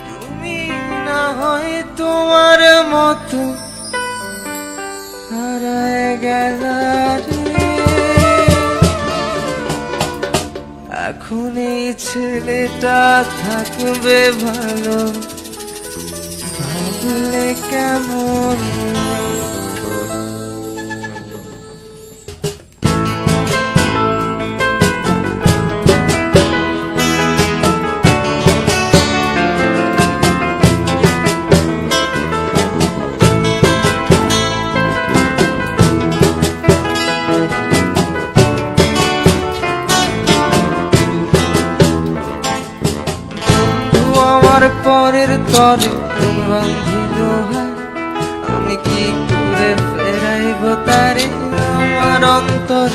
তুমি না হয় তোমার মতো হারায় গেলা রে। এখন এই ছেলেটা থাকবে ভালো, ভাবলে কেমন। আমার পরের তরে বাঁধিল হায়, আমি কি করে ফেরাইব তারে আমার অন্তর।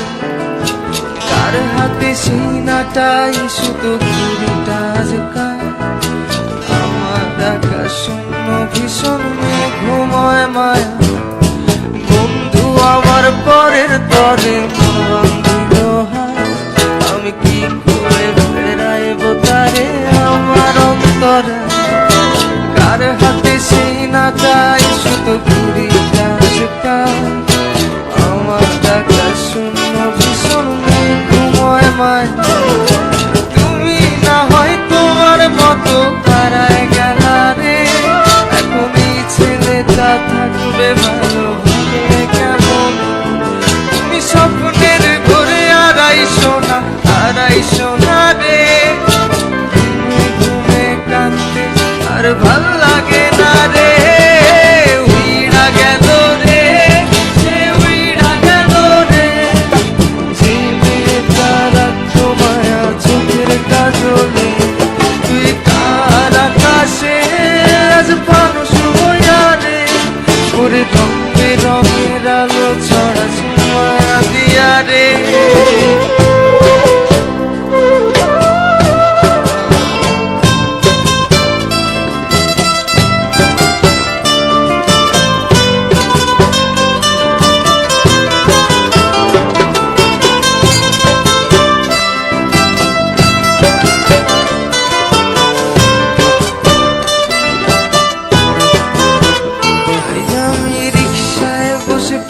কার হাতে সিনাটাই শুধু চুরিটা আজকাল, আমার ডাকা শূন্য ভীষণ ঘুময় মায়া। বন্ধু আমার পরের তরে বাঁধিল হায়, আমি কি করে ফেরাইব তারে আমার অন্তর। কার হাতে সেই নাটাই শুধু ঘুরিটা আজকাল, আমার ডাকা শূন্য ভীষণ ঘুময় মায়া। তুমি না হয় তোমার মতো হারায় গেলা রে। এখন এই ছেলেটা থাকবে ভালো, ভাবে কেমন। তুমি স্বপ্নের ঘরে আড়াইশো না, আড়াইশো না রে। ঘুমে কাঁদতে আর ভাল লাগে না রে। উইড়া গেল রে, সে উইড়া গেল রে। যে মেয়েটা রাখতো মায়া চোখের কাজলে, তুই কার আকাশে আজ মানুষ হইয়া রে। ওরে রঙে রঙের আলো ছড়া মায়া দিয়া রে।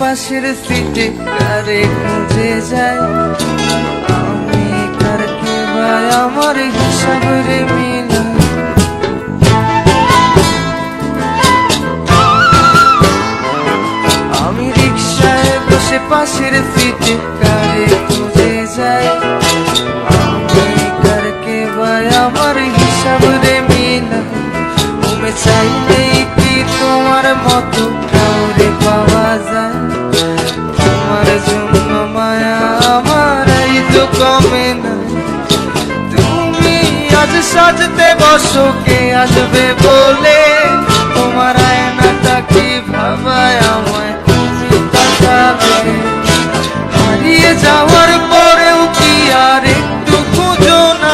পাশের সিটে কারে খুঁজে যায়, আমি কার কে ভাই আমার হিসাব রে মিলা। আমি রিক্সায় বসে পাশের সিটে কারে খুঁজে যায়, আমি কার কে ভাই আমার হিসাব রে মিলা। তুমি চাইলেই কি তোমার মতো কাউরে পাওয়া যায়? তোমার জন্য মায়া আমার এই তো কমে না। তুমি আজ সাজতে বসো কে আসবে বলে, তোমার আয়নাটা কি ভাবায় আমায় তুমি তাকাবে। হারিয়ে যাওয়ার পরেও কি আর একটু খুঁজো না?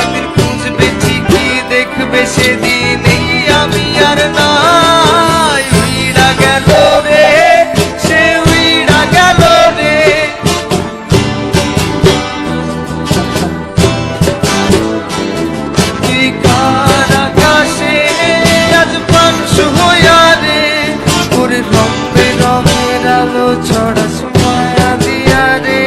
একদিন খুঁজবে ঠিকই দেখবে সেদিনেই আমি আর নাই। উইড়া গেল রে, সে উইড়া গেল রে। তুই কার আকাশে আজ মানুষ হইয়া রে। ওরে রঙে রঙের আলো ছড়া মায়া দিয়া রে।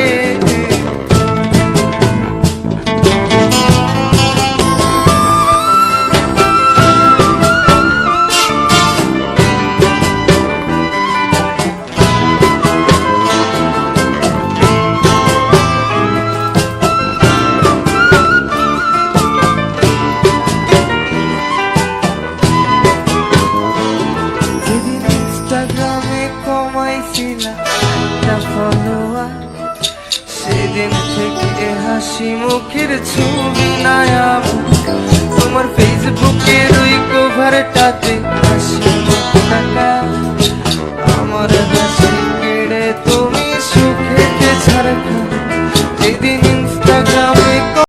ইনস্টাগ্রামে কমাইছিলাম একটা ফলোয়ার, সেদিন থেকে হাসি মুখের ছবি নাই আমার। তোমার ফেসবুকের ওই কভারটাতে